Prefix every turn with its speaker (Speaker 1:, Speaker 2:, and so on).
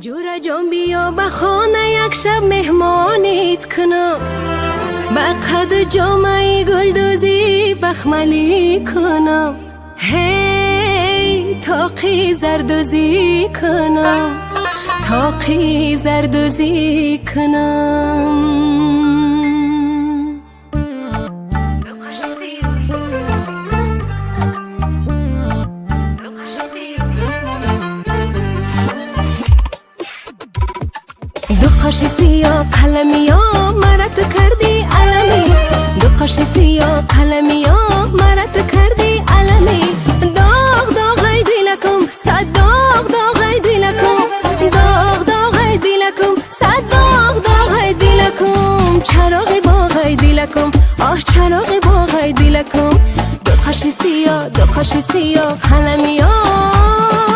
Speaker 1: جورا جان بیا به خانه یک شب مهمانیت کنم، به قد جامعه گلدوزی بخملی کنم، هی تاقی زردوزی کنم، تاقی زردوزی کنم. دو قاش سیاه قلمی ها مرت کردی علمی، دو قاش سیاه قلمی ها مرت کردی علمی. داغ داغ ای دیلکم صد داغ داغ ای دیلکم، داغ داغ ای دیلکم صد داغ داغ ای دیلکم. چراغ باغ ای دیلکم آه چراغ باغ ای دیلکم. دو قاش سیاه قلمی ها